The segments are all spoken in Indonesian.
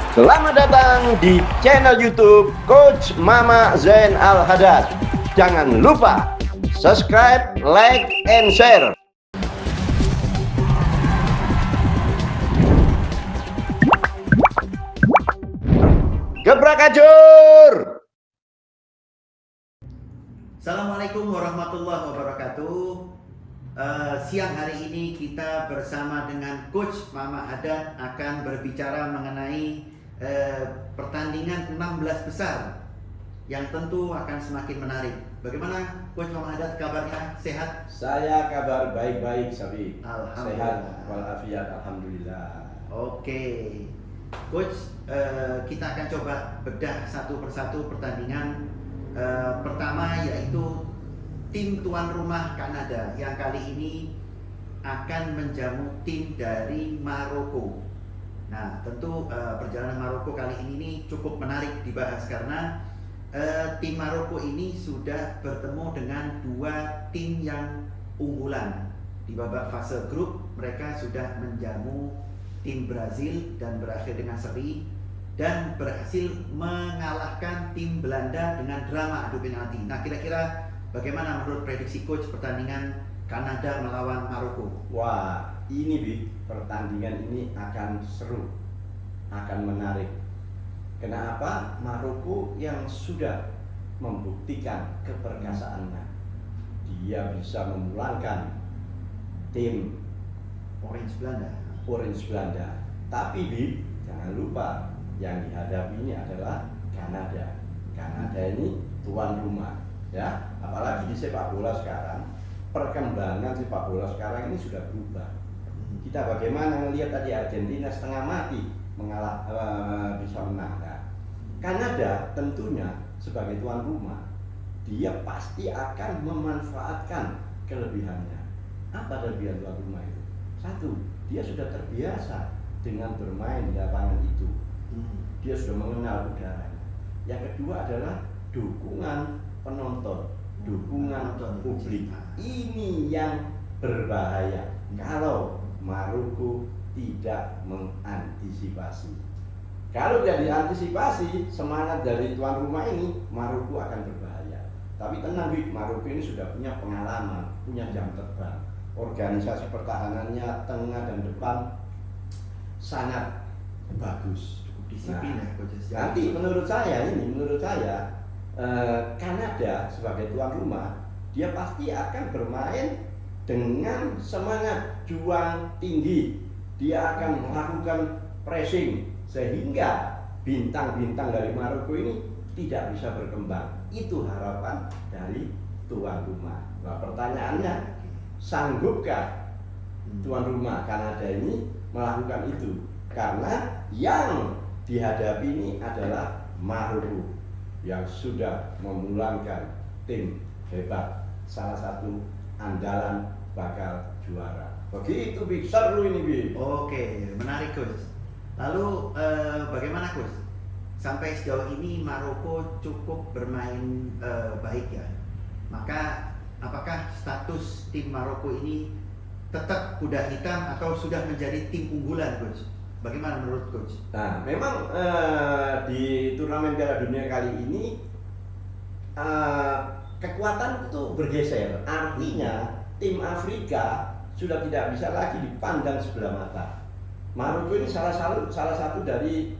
Selamat datang di channel YouTube Coach Mama Zain Al Haddad. Jangan lupa subscribe, like, and share. Gebrak ajur. Assalamualaikum warahmatullahi wabarakatuh. Siang hari ini kita bersama dengan Coach Mama Haddad akan berbicara mengenai pertandingan 16 besar yang tentu akan semakin menarik. Bagaimana Coach Mama Haddad kabarnya? Sehat? Saya kabar baik-baik, Sabi. Alhamdulillah. Sehat walafiat, alhamdulillah. Oke, Coach, kita akan coba bedah satu persatu pertandingan. Pertama yaitu tim tuan rumah Kanada yang kali ini akan menjamu tim dari Maroko. Nah, tentu perjalanan Maroko kali ini cukup menarik dibahas karena tim Maroko ini sudah bertemu dengan dua tim yang unggulan. Di babak fase grup mereka sudah menjamu tim Brazil dan berakhir dengan seri dan berhasil mengalahkan tim Belanda dengan drama adu penalti. Nah, kira-kira bagaimana menurut prediksi coach pertandingan Kanada melawan Maroko? Wah, ini Bi, pertandingan ini akan seru, akan menarik. Kenapa? Maroko yang sudah membuktikan keperkasaannya, dia bisa memulangkan tim Orange Belanda. Tapi Bi, jangan lupa yang dihadapi ini adalah Kanada. Kanada ini tuan rumah, ya. Apalagi di sepak bola sekarang, perkembangan sepak bola sekarang ini sudah berubah. Kita bagaimana melihat tadi Argentina setengah mati bisa menang. Nah, Kanada tentunya sebagai tuan rumah, dia pasti akan memanfaatkan kelebihannya. Apa kelebihan tuan rumah itu? Satu, dia sudah terbiasa dengan bermain di lapangan itu. Dia sudah mengenal udaranya. Yang kedua adalah dukungan penonton, dukungan publik. Ini yang berbahaya kalau Maroko tidak mengantisipasi. Kalau tidak diantisipasi, semangat dari tuan rumah ini, Maroko akan berbahaya. Tapi tenang, Maroko ini sudah punya pengalaman, punya jam terbang. Organisasi pertahanannya tengah dan depan sangat bagus. Disiplin Nah, ya coach. nanti menurut saya Kanada sebagai tuan rumah, dia pasti akan bermain dengan semangat juang tinggi. Dia akan melakukan pressing sehingga bintang-bintang dari Maroko ini tidak bisa berkembang. Itu harapan dari tuan rumah. Nah, pertanyaannya, sanggupkah tuan rumah Kanada ini melakukan itu? Karena yang dihadapi ini adalah Maroko yang sudah memulangkan tim hebat, salah satu andalan bakal juara. Begitu Bi, seru ini Bi. Oke, menarik coach. Lalu bagaimana coach? Sampai sejauh ini Maroko cukup bermain baik ya. Maka apakah status tim Maroko ini tetap kuda hitam atau sudah menjadi tim unggulan coach? Bagaimana menurut coach? Nah, memang di turnamen Piala Dunia kali ini kekuatan itu bergeser. Artinya tim Afrika sudah tidak bisa lagi dipandang sebelah mata. Maroko ini salah satu dari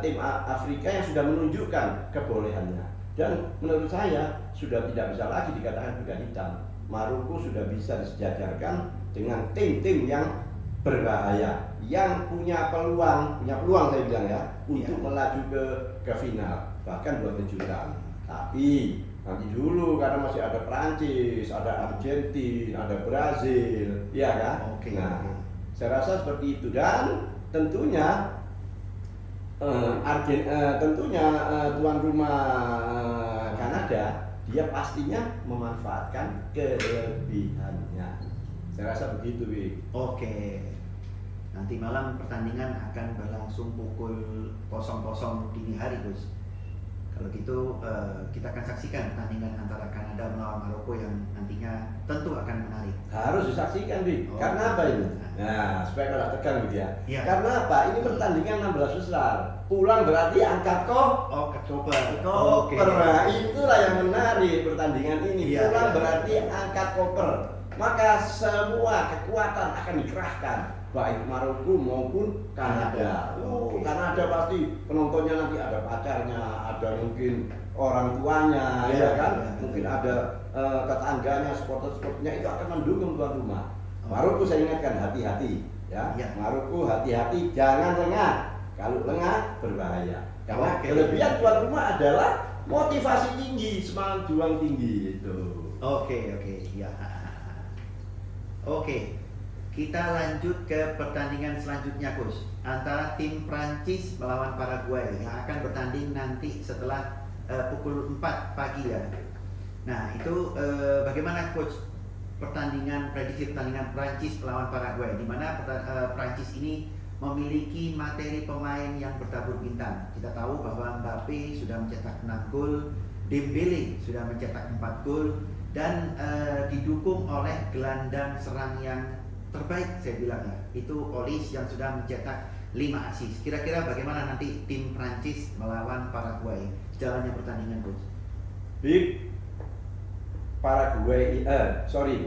tim Afrika yang sudah menunjukkan kebolehannya. Dan menurut saya sudah tidak bisa lagi dikatakan kuda hitam. Maroko sudah bisa disejajarkan dengan tim-tim yang berbahaya, yang punya peluang saya bilang ya, untuk melaju ke final, bahkan 2 kejutan. Tapi nanti dulu karena masih ada Prancis, ada Argentina, ada Brazil, ya kan? Oke. Nah, saya rasa seperti itu. Dan tentunya tuan rumah Kanada, dia pastinya memanfaatkan kelebihannya. Saya rasa begitu, Wi. Oke. Nanti malam pertandingan akan berlangsung pukul 00 dini hari, Gus. Kalau gitu kita akan saksikan pertandingan antara Kanada melawan Maroko yang nantinya tentu akan menarik. Harus disaksikan, Bi. Oh. Karena apa ini? Nah, supaya kalau tegang gitu ya. Iya. Karena apa? Ini pertandingan 16 besar. Pulang berarti angkat Koper. koper. Nah, itulah yang menarik pertandingan ini. Iya, Pulang iya. berarti angkat koper. Maka semua kekuatan akan dikerahkan, baik Maroko maupun Kanada. Oke. Kanada pasti penontonnya nanti ada pacarnya, ada mungkin orang tuanya, Iya, ya kan? iya. Mungkin ada tetangganya, supporter-supporternya itu akan mendukung tuan rumah. Oh. Maroko saya ingatkan hati-hati, ya. Iya. Maroko hati-hati, jangan lengah. Kalau lengah berbahaya. Karena Oke. kelebihan tuan rumah adalah motivasi tinggi, semangat juang tinggi itu. Oke, ya. Oke, kita lanjut ke pertandingan selanjutnya, Coach. Antara tim Prancis melawan Paraguay yang akan bertanding nanti setelah pukul 4 pagi ya. Nah, itu bagaimana, Coach? Prediksi pertandingan Prancis melawan Paraguay, di mana Prancis ini memiliki materi pemain yang bertabur bintang. Kita tahu bahwa Mbappe sudah mencetak 6 gol, Dembele sudah mencetak 4 gol, dan didukung oleh gelandang serang yang terbaik saya bilang ya, itu Olis yang sudah mencetak 5 assist. Kira-kira bagaimana nanti tim Prancis melawan Paraguay jalannya pertandingan, Coach? Big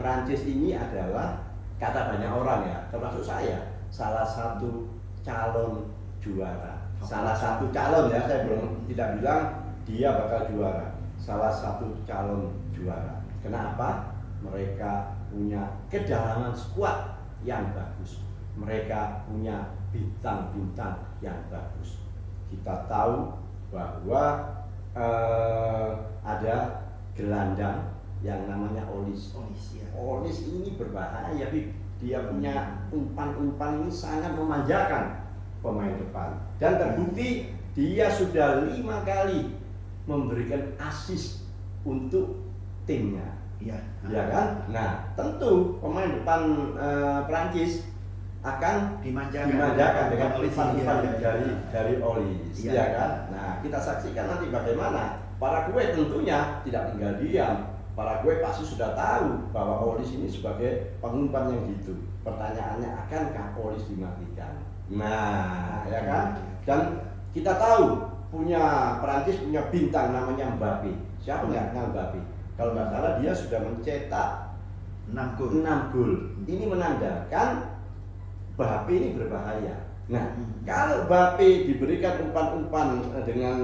Prancis ini adalah kata banyak orang ya, termasuk saya, salah satu calon juara. Salah satu calon ya, saya belum tidak bilang dia bakal juara. Salah satu calon juara. Kenapa? Mereka punya kedalaman skuad yang bagus. Mereka punya bintang-bintang yang bagus. Kita tahu bahwa ada gelandang yang namanya Olis. Olis ini berbahaya, dia punya umpan-umpan ini sangat memanjakan pemain depan. Dan terbukti dia sudah 5 kali memberikan assist untuk timnya. Iya. Ya kan? Nah, tentu pemain depan Prancis akan dimanjakan dengan umpan-umpan dari Olis, Iya. ya kan? Nah, kita saksikan nanti bagaimana Paraguay tentunya tidak tinggal diam. Paraguay pasti sudah tahu bahwa Olis ini sebagai pengumpan yang gitu. Pertanyaannya, akankah Olis dimatikan? Nah, ya kan? Dan kita tahu Prancis punya bintang namanya Mbappe. Siapa nggak kenal Mbappe? Kalau nggak salah dia sudah mencetak 6 gol. 6 gol. Ini menandakan Mbappe ini berbahaya. Nah, kalau Mbappe diberikan umpan-umpan dengan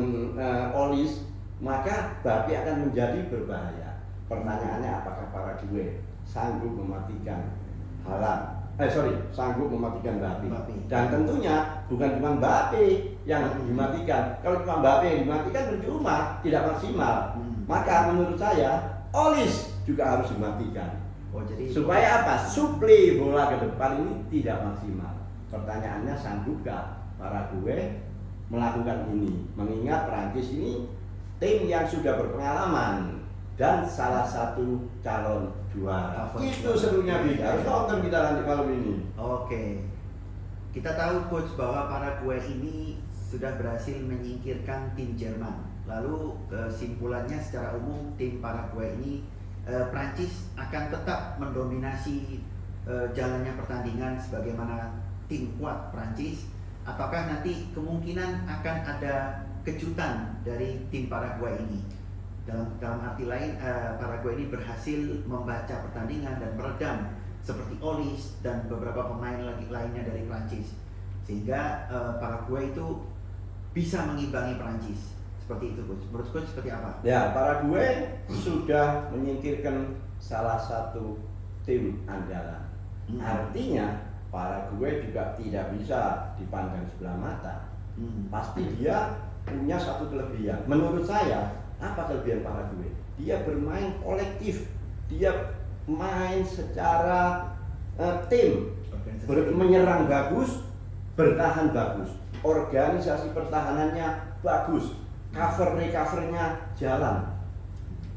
Olis, maka Mbappe akan menjadi berbahaya. Pertanyaannya, apakah Paraguay sanggup mematikan sanggup mematikan Mbappe. Dan tentunya bukan cuma Mbappe yang dimatikan. Kalau cuma Mbappe yang dimatikan percuma, tidak maksimal. Maka menurut saya Olis juga harus dimatikan. Supaya apa? Suplai bola ke depan ini tidak maksimal. Pertanyaannya, sanggupkah Paraguay melakukan ini? Mengingat Prancis ini tim yang sudah berpengalaman dan salah satu calon juara. Itu serunya, Big. Harus nonton kita nanti malam ini. Oke. Kita tahu, Coach, bahwa Paraguay ini sudah berhasil menyingkirkan tim Jerman. Lalu kesimpulannya secara umum tim Paraguay ini Prancis akan tetap mendominasi jalannya pertandingan sebagaimana tim kuat Prancis. Apakah nanti kemungkinan akan ada kejutan dari tim Paraguay ini? Dalam arti lain, Paraguay ini berhasil membaca pertandingan dan meredam seperti Olis dan beberapa pemain lainnya dari Prancis, sehingga Paraguay itu bisa mengimbangi Prancis. Seperti itu, Coach. Menurut Coach seperti apa? Ya, Paraguay sudah menyingkirkan salah satu tim andalan. Artinya Paraguay juga tidak bisa dipandang sebelah mata. Pasti dia punya satu kelebihan. Menurut saya, apa kelebihan Paraguay? Dia bermain kolektif. Dia main secara tim. Menyerang bagus, bertahan bagus. Organisasi pertahanannya bagus. Cover-recovernya jalan.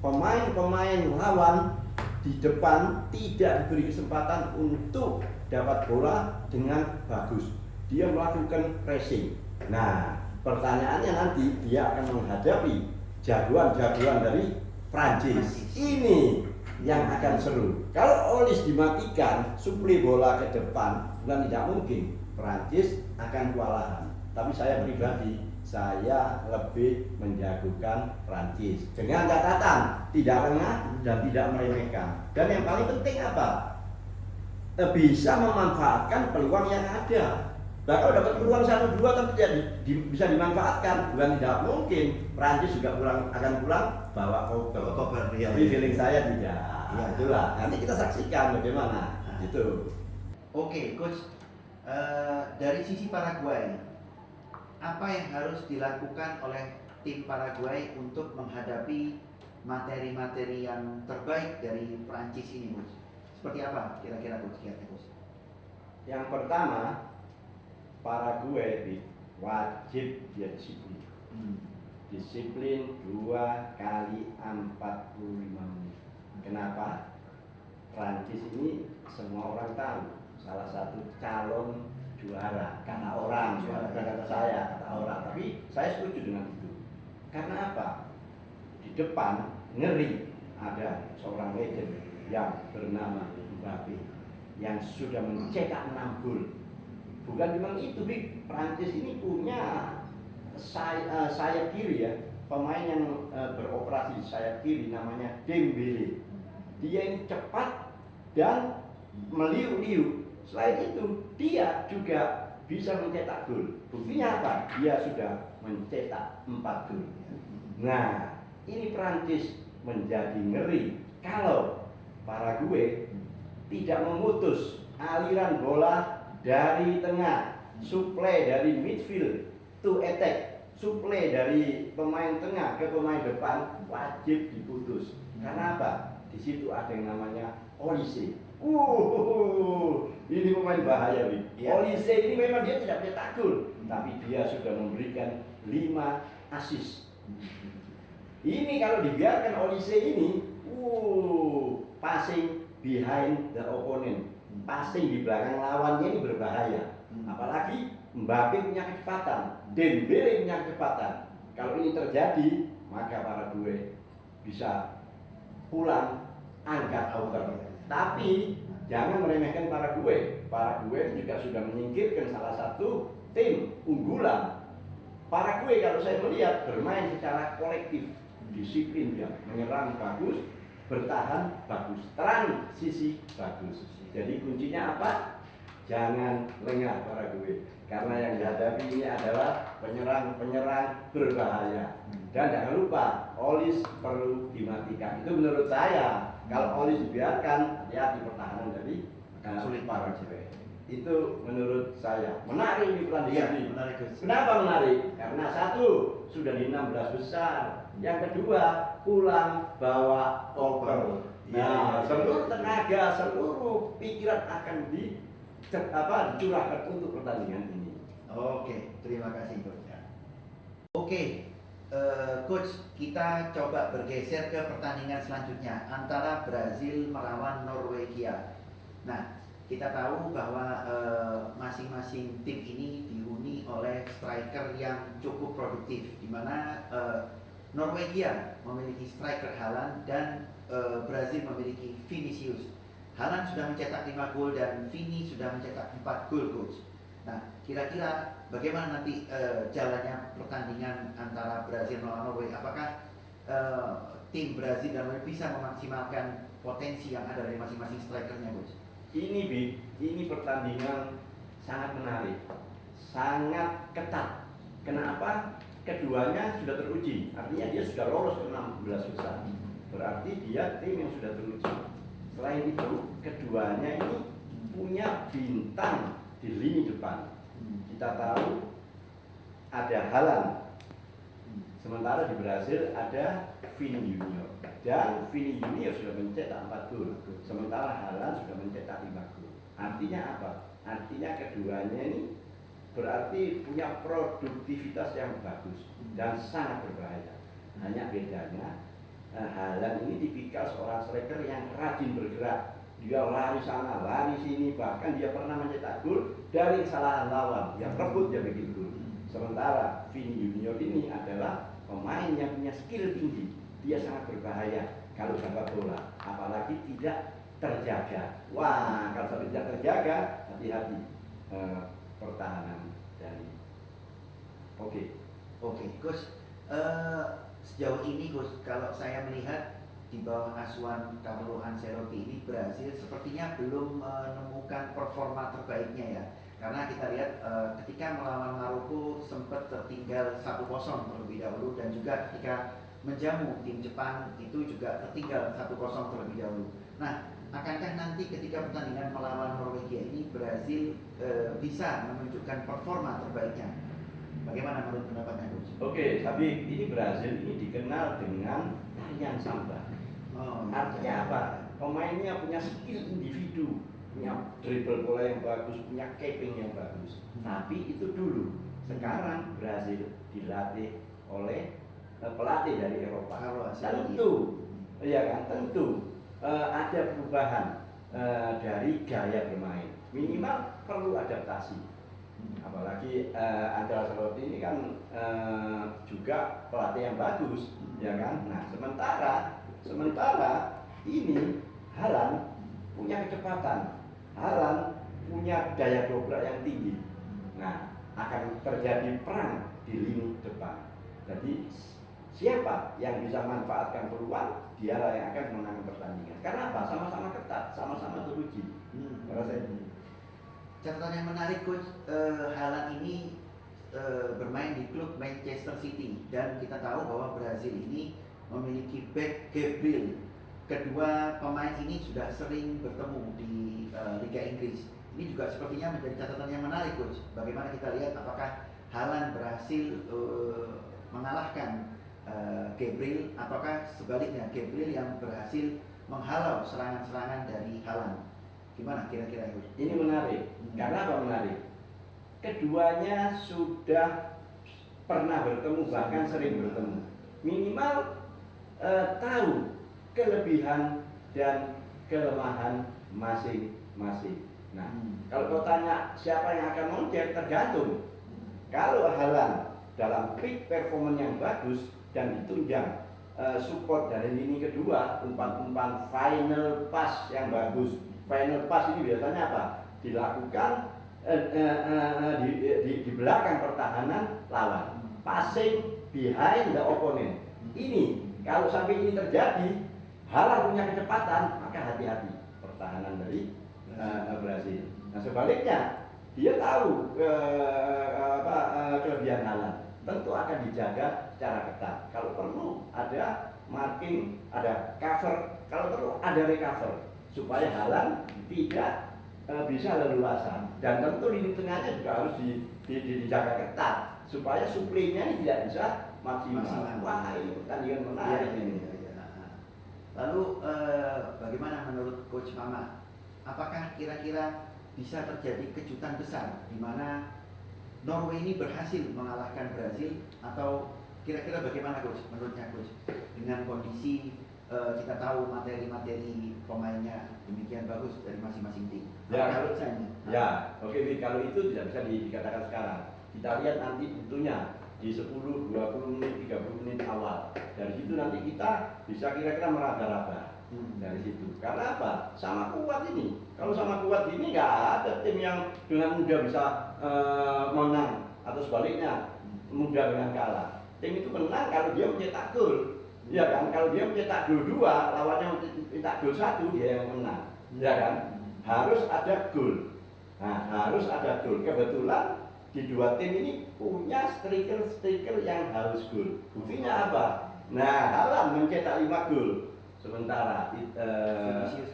Pemain-pemain lawan di depan tidak diberi kesempatan untuk dapat bola dengan bagus. Dia melakukan pressing. Nah, pertanyaannya nanti dia akan menghadapi jagoan-jagoan dari Prancis. Ini yang akan seru. Kalau Olise dimatikan, suplai bola ke depan, dan tidak mungkin Prancis akan kewalahan. Tapi saya pribadi, saya lebih menjagokan Prancis dengan catatan tidak lengah dan tidak meremehkan. Dan yang paling penting apa? Bisa memanfaatkan peluang yang ada. Bahkan dapat peluang 1-2 tapi bisa dimanfaatkan. Bukan tidak mungkin Prancis juga akan pulang bawa koper. Ya, Tapi feeling saya tidak. Ya. Itulah. Nanti kita saksikan bagaimana. Gitu. Oke, coach. Dari sisi Paraguay, apa yang harus dilakukan oleh tim Paraguay untuk menghadapi materi-materi yang terbaik dari Prancis ini, coach? Seperti apa kira-kira, coach? Yang pertama, Paraguay wajib dia disiplin. Disiplin 2 kali 45 menit. Kenapa? Prancis ini semua orang tahu salah satu calon juara, kata orang, bukan kata saya, kata orang. Tapi saya setuju dengan itu. Karena apa? Di depan ngeri ada seorang legend yang bernama Mbappe yang sudah mencetak 6 gol. Bukan cuma itu, Bik. Prancis ini punya sayap kiri ya, pemain yang beroperasi di sayap kiri namanya Dembele. Dia ini cepat dan meliu-liu. Selain itu, dia juga bisa mencetak gol. Buktinya apa? Dia sudah mencetak 4 gol. Nah, ini Prancis menjadi ngeri kalau Paraguay tidak memutus aliran bola dari tengah, suplai dari midfield to attack, suplai dari pemain tengah ke pemain depan wajib diputus. Karena apa? Di situ ada yang namanya Olise. Ini pemain bahaya, Bi. Ya. Olise ini memang dia tidak cetak gol, tapi dia sudah memberikan 5 assist. Ini kalau dibiarkan Olise ini, passing behind the opponent, passing di belakang lawannya ini berbahaya. Apalagi Mbappe punya kecepatan, Dembele punya kecepatan. Kalau ini terjadi, maka Paraguay bisa pulang angkat outer. Tapi jangan meremehkan Paraguay. Paraguay juga sudah menyingkirkan salah satu tim unggulan. Paraguay kalau saya melihat bermain secara kolektif, disiplin dia, menyerang bagus, bertahan bagus, transisi bagus. Jadi kuncinya apa? Jangan lengah Paraguay, karena yang dihadapi ini adalah penyerang-penyerang berbahaya. Dan jangan lupa, Olise perlu dimatikan. Itu menurut saya. Kalau Olise dibiarkan, hati-hati pertahanan dari sulit Paraguay. Itu menurut saya. Menarik di pertandingan ini. Menarik. Kenapa menarik? Karena satu, sudah di 16 besar. Yang kedua, pulang bawa koper. Nah, seluruh tenaga, seluruh pikiran akan dicurahkan untuk pertandingan ini. Oke, terima kasih, coach. Oke, coach, kita coba bergeser ke pertandingan selanjutnya antara Brazil melawan Norwegia. Nah, kita tahu bahwa masing-masing tim ini dihuni oleh striker yang cukup produktif, di mana Norwegia memiliki striker Haaland dan Brazil memiliki Vinicius. Haaland sudah mencetak 5 gol dan Vini sudah mencetak 4 gol, coach. Nah, kira-kira bagaimana nanti jalannya pertandingan antara Brazil melawan Norwegia? Apakah tim Brazil dan Norwegia bisa memaksimalkan potensi yang ada dari masing-masing strikernya, coach? Ini pertandingan sangat menarik, sangat ketat. Kenapa? Keduanya sudah teruji, artinya dia sudah lolos ke 16 besar. Berarti dia tim yang sudah teruji. Selain itu, keduanya ini punya bintang di lini depan. Kita tahu ada Haaland, sementara di Brazil ada Vini Junior. Dan Vini Junior sudah mencetak 4 gol, sementara Haaland sudah mencetak 5 gol. Artinya apa? Artinya keduanya ini berarti punya produktivitas yang bagus dan sangat berbahaya. Hanya bedanya, Haaland ini tipikal seorang striker yang rajin bergerak. Dia lari sana, lari sini, bahkan dia pernah mencetak gol dari kesalahan lawan. Yang rebut dia bikin gol. Sementara Vini Junior ini adalah pemain yang punya skill tinggi, dia sangat berbahaya kalau dapat bola, apalagi tidak terjaga. Wah, kalau tidak terjaga, hati-hati pertahanan dari. Oke. Oke, Coach. Sejauh ini, Coach, kalau saya melihat di bawah asuhan Carlo Ancelotti ini Brasil sepertinya belum menemukan performa terbaiknya ya. Karena kita lihat ketika melawan Maroko sempat tertinggal 1-0 terlebih dahulu, dan juga ketika menjamu tim Jepang itu juga tertinggal 1-0 terlebih dahulu. Nah, akankah nanti ketika pertandingan melawan Norwegia ini Brasil bisa menunjukkan performa terbaiknya? Bagaimana menurut pendapatnya, Coach? Oke, tapi ini Brasil ini dikenal dengan tarian samba. Artinya apa? Pemainnya punya skill individu, punya dribble bola yang bagus, punya capping yang bagus. Tapi itu dulu. Sekarang Brasil dilatih oleh pelatih dari Eropa. Tentu, ya kan? Tentu ada perubahan dari gaya bermain. Minimal perlu adaptasi. Apalagi Andrea Ancelotti ini kan juga pelatih yang bagus, ya kan? Nah, sementara ini Haaland punya kecepatan, Haaland punya daya dobrak yang tinggi. Nah, akan terjadi perang di lini depan. Jadi siapa yang bisa manfaatkan peluang, dialah yang akan menangkan pertandingan. Karena apa? Sama-sama ketat, sama-sama teruji. Saya Catatan yang menarik, Coach, Haaland ini bermain di klub Manchester City, dan kita tahu bahwa Brasil ini memiliki back Gabriel. Kedua pemain ini sudah sering bertemu di Liga Inggris. Ini juga sepertinya menjadi catatan yang menarik, Coach. Bagaimana kita lihat apakah Haaland berhasil mengalahkan Gabriel, ataukah sebaliknya Gabriel yang berhasil menghalau serangan-serangan dari Haaland? Gimana kira-kira, Coach? Ini menarik. Karena apa menarik? Keduanya sudah pernah bertemu, bahkan sering bertemu. Minimal tahu kelebihan dan kelemahan masing-masing. Nah, kalau kau tanya siapa yang akan moncer, tergantung. Kalau Haaland dalam peak performance yang bagus dan ditunjang support dari lini kedua, umpan-umpan final pass yang bagus. Final pass ini biasanya apa? Dilakukan di belakang pertahanan lawan, passing behind the opponent. Ini kalau sampai ini terjadi, Haaland punya kecepatan, maka hati-hati pertahanan dari Brasil. Nah, sebaliknya dia tahu kelebihan Haaland, tentu akan dijaga secara ketat. Kalau perlu ada marking, ada cover, kalau perlu ada recover, supaya Haaland tidak bisa leluasa. Dan tentu lini tengahnya juga harus dijaga ketat supaya suplainya ini tidak bisa maksimal. Wah, ini pertandingan menarik ini. Lalu bagaimana menurut Coach Mama? Apakah kira-kira bisa terjadi kejutan besar di mana Norway ini berhasil mengalahkan Brasil, atau kira-kira bagaimana, Coach? Menurutnya, Coach, dengan kondisi kita tahu materi-materi pemainnya demikian bagus dari masing-masing tim. Oke, kalau itu tidak bisa dikatakan sekarang. Kita lihat nanti tentunya di 10, 20 menit, 30 menit awal. Dari situ nanti kita bisa kira-kira meraba-raba dari situ. Karena apa? Sama kuat ini. Kalau sama kuat ini nggak ada tim yang dengan mudah bisa menang, atau sebaliknya mudah dengan kalah. Tim itu menang kalau dia mencetak gol. Ya kan, kalau dia mencetak gol 2, lawannya mencetak gol 1, dia yang menang. Ya kan, harus ada gol. Nah, harus ada gol. Kebetulan di dua tim ini punya striker yang harus gol. Buktinya apa? Nah, Haaland mencetak 5 gol, sementara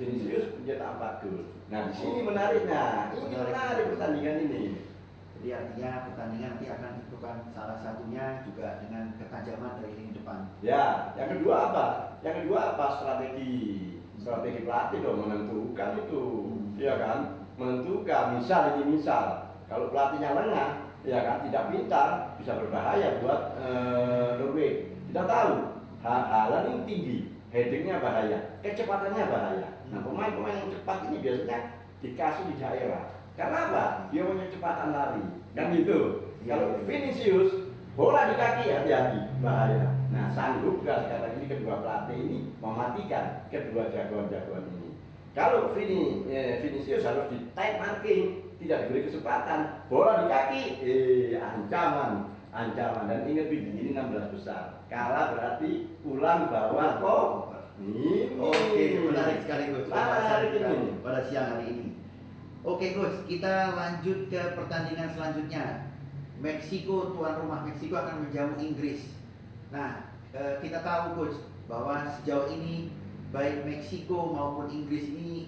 Vinicius mencetak 4 gol. Nah, di sini menariknya. Ini menarik pertandingan ini. Jadi artinya pertandingan nanti akan ditentukan salah satunya juga dengan ketajaman dari lini depan. Ya, yang kedua apa? Yang kedua apa? Strategi pelatih dong, menentukan itu. Ya kan? Menentukan. Misal kalau pelatihnya lengah, ya kan, tidak pintar, bisa berbahaya buat Norway. Kita tahu Haaland ini tinggi, headingnya bahaya, kecepatannya bahaya. Nah, pemain-pemain yang cepat ini biasanya dikasih di daerah. Karena apa? Dia punya kecepatan lari, kan gitu. Kalau Vinicius Bola di kaki hati-hati, bahaya. Nah, sanggup nggak sekarang ini kedua pelatih ini mematikan kedua jagoan-jagoan ini? Kalau Vinicius harus di time marking, tidak diberi kesempatan, bola di kaki, ancaman. Dan ingat ini 16 besar. Kalah berarti pulang bawa kok. Ini. Oke, menarik sekali Coach Menarik pembahasan kita ini. pada siang hari ini. Oke Coach, kita lanjut ke pertandingan selanjutnya. Meksiko, tuan rumah Meksiko akan menjamu Inggris. Nah, kita tahu Coach bahwa sejauh ini baik Meksiko maupun Inggris ini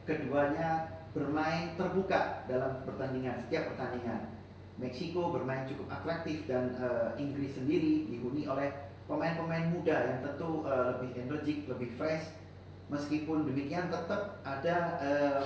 keduanya bermain terbuka dalam pertandingan, setiap pertandingan. Meksiko bermain cukup atraktif dan Inggris sendiri dihuni oleh pemain-pemain muda yang tentu lebih energik, lebih fresh. Meskipun demikian tetap ada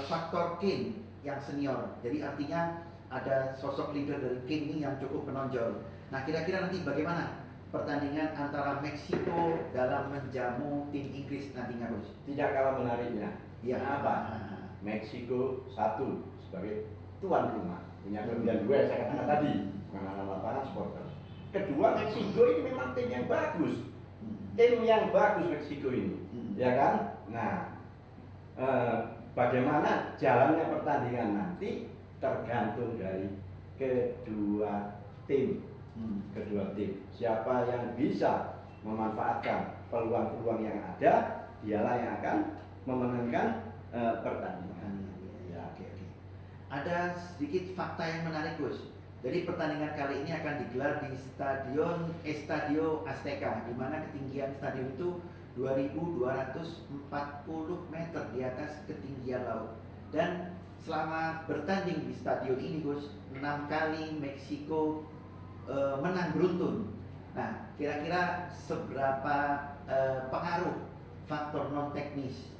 faktor Kane yang senior. Jadi artinya ada sosok leader dari Kane ini yang cukup menonjol. Nah, kira-kira nanti bagaimana pertandingan antara Meksiko dalam menjamu tim Inggris nantinya, Coach? Tidak kalah menariknya. Ya. Apa? Meksiko satu sebagai tuan rumah, punya kelebihan dua yang saya katakan tadi, pengalaman lapangan supporter. Kedua, Meksiko ini memang tim yang bagus, Meksiko ini, ya kan? Nah, bagaimana jalannya pertandingan nanti tergantung dari kedua tim. Siapa yang bisa memanfaatkan peluang-peluang yang ada, dialah yang akan memenangkan pertandingan. Oke. Ada sedikit fakta yang menarik, Gus. Jadi pertandingan kali ini akan digelar di Estadio Azteca, di mana ketinggian stadion itu 2.240 meter di atas ketinggian laut. Dan selama bertanding di stadion ini, Gus, 6 kali Meksiko menang beruntun. Nah, kira-kira seberapa pengaruh faktor non teknis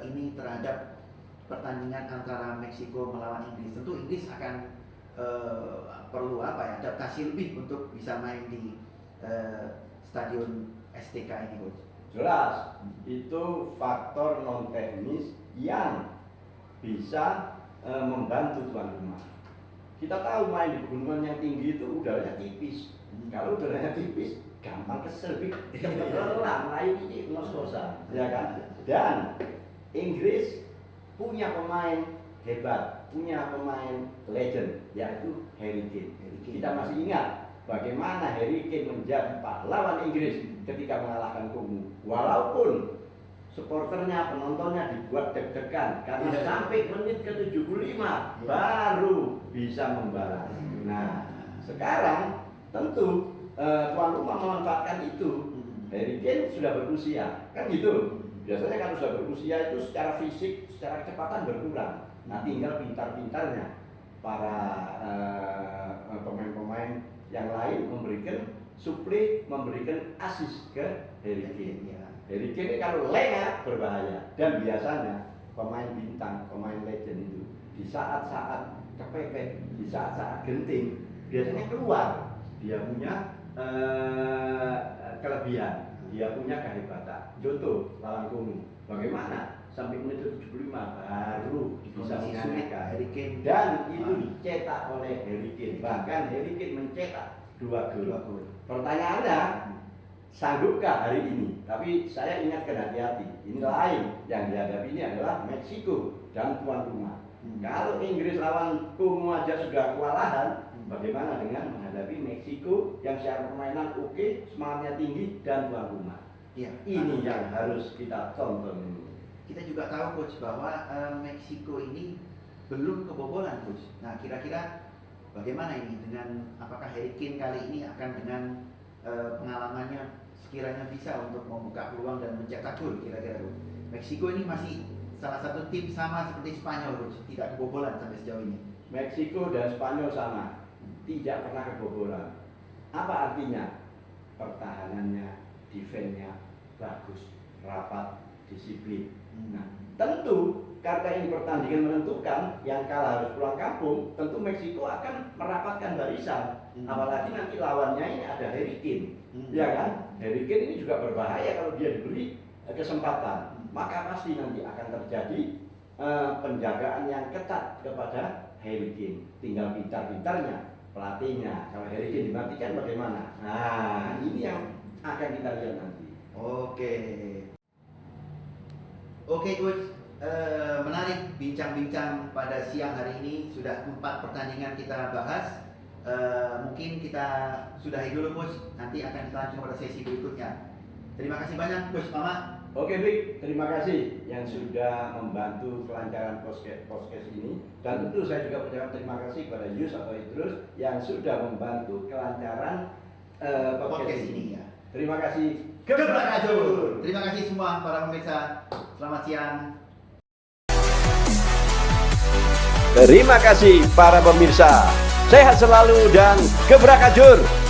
ini terhadap pertandingan antara Meksiko melawan Inggris? Tentu Inggris akan perlu adaptasi lebih untuk bisa main di stadion STK ini, Coach. Jelas, itu faktor non teknis yang bisa membantu tuan rumah. Kita tahu main di pegunungan yang tinggi itu udaranya tipis. Kalau udaranya tipis, gampang kesel, lelah, lain ini ngos-ngosan, ya kan? Dan Inggris punya pemain hebat, punya pemain legend, yaitu Harry Kane. Kita masih ingat bagaimana Harry Kane menjadi pahlawan Inggris ketika mengalahkan Kongo. Walaupun supporternya, penontonnya dibuat deg-degan karena sampai menit ke-75 baru bisa membalas. Nah, sekarang tentu tuan rumah memanfaatkan itu. Harry Kane sudah berusia, kan gitu. Biasanya kan sudah berusia itu secara fisik, secara kecepatan berkurang. Nah, tinggal pintar-pintarnya para pemain-pemain yang lain memberikan suplai, memberikan assist ke Harry Kane. Harry Kane ini kalau lengah berbahaya, dan biasanya pemain bintang, pemain legend itu di saat-saat kepepet, di saat-saat genting biasanya keluar. Dia punya kelebihan, dia punya kehebatan. Contoh lawan Kongo, bagaimana sampai menit 75 baru bisa mengalahkan Harry Kane, dan itu dicetak oleh Harry Kane. Bahkan Harry Kane mencetak 2 gol. Pertanyaannya, sanggupkah hari ini? Tapi saya ingatkan hati-hati, ini lain yang dihadapi ini adalah Meksiko dan tuan rumah. Kalau Inggris lawan Kongo aja sudah kewalahan, bagaimana dengan menghadapi Meksiko yang secara permainan oke, semangatnya tinggi, dan tuan rumah? Ini yang harus kita tonton. Kita juga tahu, Coach, bahwa Meksiko ini belum kebobolan, Coach. Nah, kira-kira bagaimana ini dengan apakah Harry Kane kali ini akan dengan pengalamannya sekiranya bisa untuk membuka peluang dan mencetak gol, kira-kira, Coach? Meksiko ini masih salah satu tim sama seperti Spanyol, Coach, tidak kebobolan sampai sejauh ini. Meksiko dan Spanyol sama, tidak pernah kebobolan. Apa artinya? Pertahanannya, defense-nya bagus, rapat, disiplin. Nah, tentu karena ini pertandingan menentukan, yang kalah harus pulang kampung, tentu Meksiko akan merapatkan barisan. Apalagi nanti lawannya ini ada Harry Kane, ya kan? Harry Kane ini juga berbahaya kalau dia diberi kesempatan. Maka pasti nanti akan terjadi penjagaan yang ketat kepada Harry Kane. Tinggal pintar-pintarnya pelatihnya. Kalau Harry Kane dimatikan bagaimana? Nah, ini yang akan kita lihat nanti. Oke. Oke coach, menarik bincang-bincang pada siang hari ini. Sudah 4 pertandingan kita bahas. Mungkin kita sudahi dulu coach. Nanti akan kita lanjut pada sesi berikutnya. Terima kasih banyak coach Mama. Oke Bik, terima kasih yang sudah membantu kelancaran podcast ini, dan tentu saya juga ucapkan terima kasih kepada Yus atau Idrus yang sudah membantu kelancaran podcast ini. Ya. Terima kasih. Gebrak Ajur. Terima kasih semua para pemirsa. Selamat siang. Terima kasih para pemirsa. Sehat selalu dan gebrak ajur.